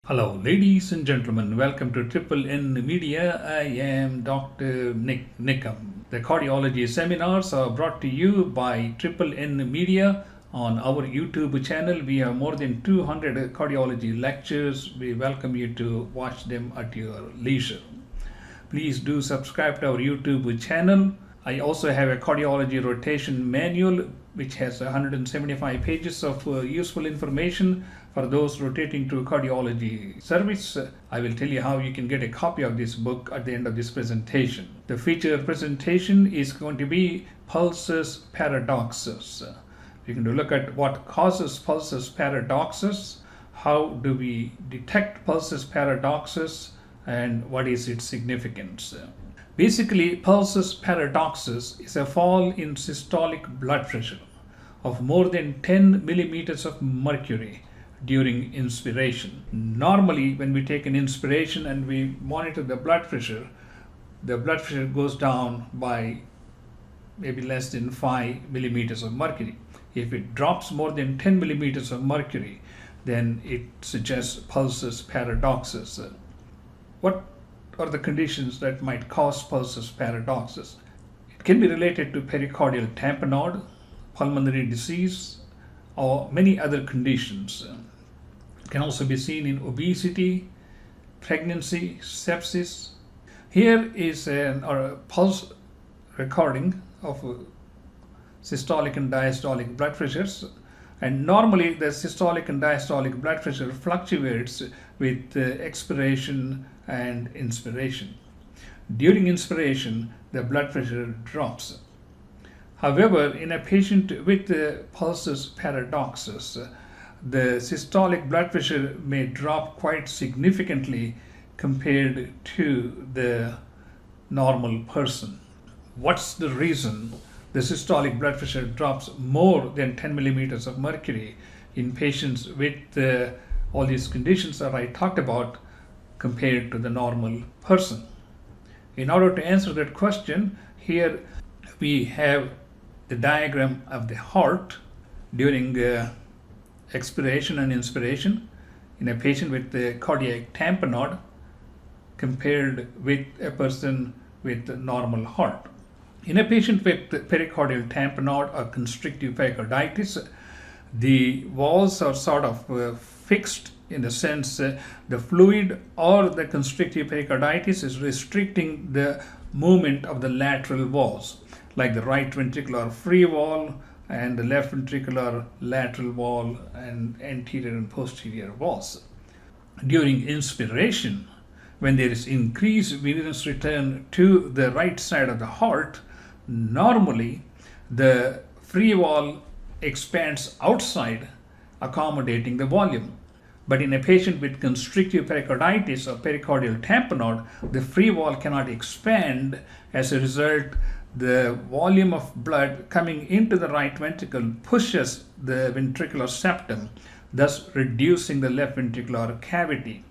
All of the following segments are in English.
Hello, ladies and gentlemen. Welcome to Triple N Media. I am Dr. Nik Nikam. The cardiology seminars are brought to you by Triple N Media on our YouTube channel. We have more than 200 cardiology lectures. We welcome you to watch them at your leisure. Please do subscribe to our YouTube channel. I also have a cardiology rotation manual which has 175 pages of useful information for those rotating to cardiology service. I will tell you how you can get a copy of this book at the end of this presentation. The featured presentation is going to be Pulsus Paradoxus. We're going to look at what causes Pulsus Paradoxus, how do we detect Pulsus Paradoxus, and what is its significance. Basically, Pulsus Paradoxus is a fall in systolic blood pressure of more than 10 millimeters of mercury during inspiration. Normally, when we take an inspiration and we monitor the blood pressure goes down by maybe less than 5 millimeters of mercury. If it drops more than 10 millimeters of mercury, then it suggests Pulsus Paradoxus. What are the conditions that might cause Pulsus Paradoxus? It can be related to pericardial tamponade, pulmonary disease, or many other conditions. It can also be seen in obesity, pregnancy, sepsis. Here is a pulse recording of systolic and diastolic blood pressures. And normally the systolic and diastolic blood pressure fluctuates with expiration and inspiration. During inspiration, the blood pressure drops. However, in a patient with Pulsus Paradoxus, the systolic blood pressure may drop quite significantly compared to the normal person. What's the reason the systolic blood pressure drops more than 10 millimeters of mercury in patients with all these conditions that I talked about compared to the normal person? In order to answer that question, here we have the diagram of the heart during expiration and inspiration in a patient with the cardiac tamponade compared with a person with a normal heart. In a patient with pericardial tamponade or constrictive pericarditis, the walls are sort of fixed in the sense the fluid or the constrictive pericarditis is restricting the movement of the lateral walls, like the right ventricular free wall and the left ventricular lateral wall and anterior and posterior walls. During inspiration, when there is increased venous return to the right side of the heart, normally the free wall expands outside, accommodating the volume. But in a patient with constrictive pericarditis or pericardial tamponade, the free wall cannot expand. As a result, the volume of blood coming into the right ventricle pushes the ventricular septum, thus reducing the left ventricular cavity,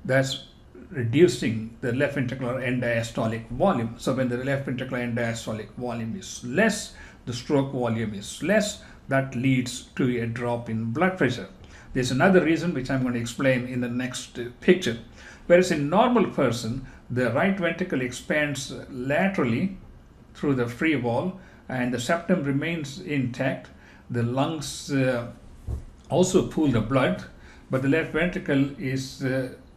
thus reducing the left ventricular end diastolic volume. So when the left ventricular end diastolic volume is less, the stroke volume is less. That leads to a drop in blood pressure. There's another reason which I'm going to explain in the next picture. Whereas in normal person, the right ventricle expands laterally through the free wall and the septum remains intact. The lungs also pool the blood, but the left ventricle is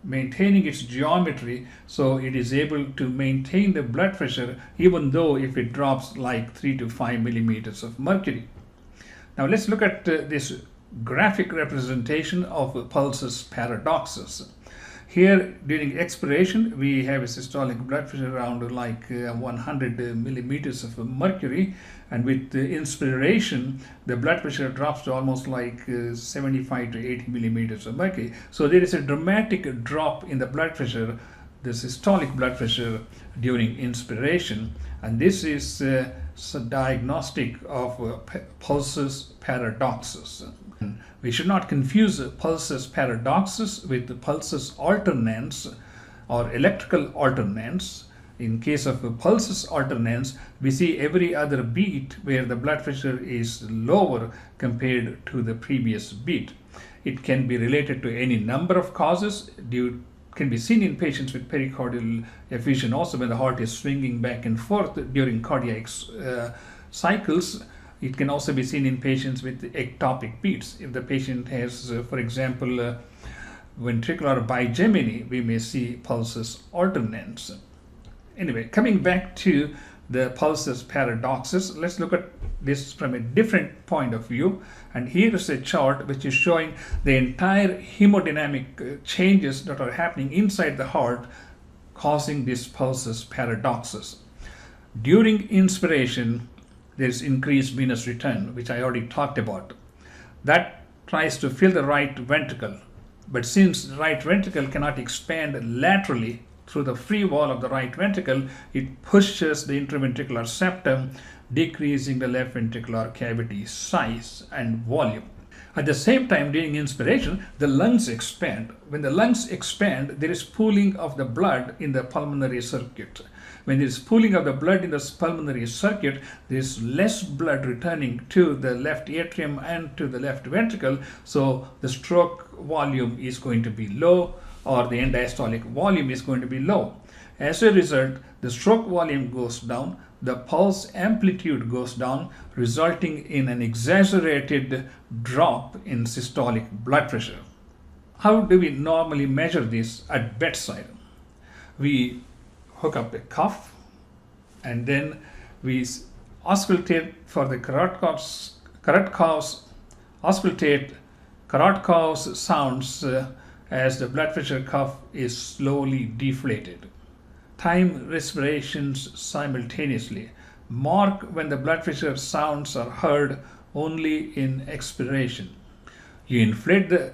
maintaining its geometry, so it is able to maintain the blood pressure even though if it drops like 3 to 5 millimeters of mercury. Now let's look at this graphic representation of Pulsus Paradoxus. Here during expiration we have a systolic blood pressure around like 100 millimeters of mercury, and with the inspiration the blood pressure drops to almost like 75 to 80 millimeters of mercury. So there is a dramatic drop in the blood pressure, the systolic blood pressure during inspiration, and this is diagnostic of Pulsus Paradoxus. We should not confuse Pulsus Paradoxus with Pulsus alternans or electrical alternans. In case of pulsus alternans, we see every other beat where the blood pressure is lower compared to the previous beat. It can be related to any number of causes. Can be seen in patients with pericardial effusion also when the heart is swinging back and forth during cardiac cycles. It can also be seen in patients with ectopic beats. If the patient has, for example, ventricular bigeminy, we may see pulsus alternans. Anyway, coming back to the pulsus paradoxus, let's look at this from a different point of view. And here is a chart which is showing the entire hemodynamic changes that are happening inside the heart causing this pulsus paradoxus. During inspiration, there's increased venous return, which I already talked about. That tries to fill the right ventricle. But since the right ventricle cannot expand laterally through the free wall of the right ventricle, it pushes the interventricular septum, decreasing the left ventricular cavity size and volume. At the same time, during inspiration, the lungs expand. When the lungs expand, there is pooling of the blood in the pulmonary circuit. When there is pooling of the blood in the pulmonary circuit, there is less blood returning to the left atrium and to the left ventricle, so the stroke volume is going to be low, or the end diastolic volume is going to be low. As a result, the stroke volume goes down, the pulse amplitude goes down, resulting in an exaggerated drop in systolic blood pressure. How do we normally measure this at bedside? We hook up a cuff and then we auscultate for the carotid cause sounds as the blood pressure cuff is slowly deflated. Time respirations simultaneously. Mark when the blood pressure sounds are heard only in expiration. You inflate the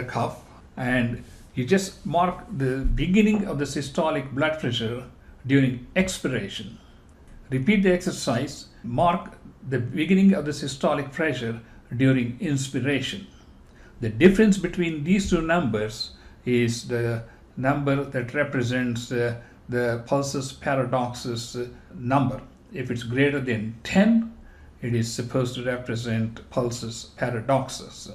cuff and you just mark the beginning of the systolic blood pressure during expiration. Repeat the exercise. Mark the beginning of the systolic pressure during inspiration. The difference between these two numbers is the number that represents the pulsus paradoxus number. If it's greater than 10, it is supposed to represent pulsus paradoxus.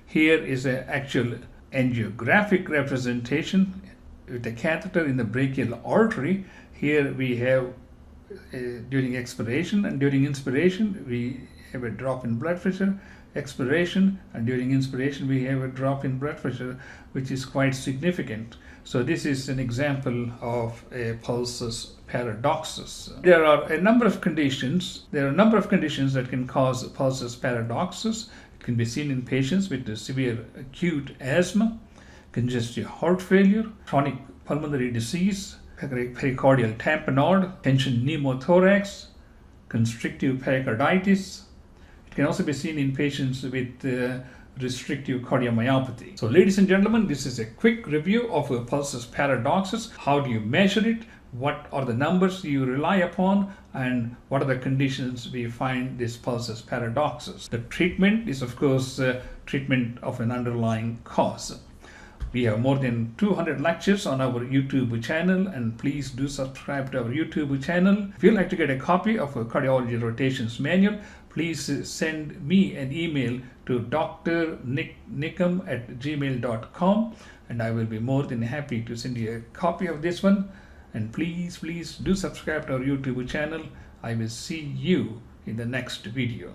Here is an actual angiographic representation with a catheter in the brachial artery. Here we have during expiration, and during inspiration we have a drop in blood pressure. Expiration, and during inspiration we have a drop in blood pressure, which is quite significant. So this is an example of a pulsus paradoxus. There are a number of conditions. That can cause pulsus paradoxus. It can be seen in patients with severe acute asthma, congestive heart failure, chronic pulmonary disease, pericardial tamponade, tension pneumothorax, constrictive pericarditis. It can also be seen in patients with restrictive cardiomyopathy. So ladies and gentlemen, this is a quick review of a pulsus paradoxus. How do you measure it? What are the numbers you rely upon? And what are the conditions we find this pulsus paradoxus? The treatment is, of course, treatment of an underlying cause. We have more than 200 lectures on our YouTube channel, and please do subscribe to our YouTube channel. If you'd like to get a copy of a cardiology rotations manual, please send me an email to drniknikam@gmail.com, and I will be more than happy to send you a copy of this one. And please do subscribe to our YouTube channel. I will see you in the next video.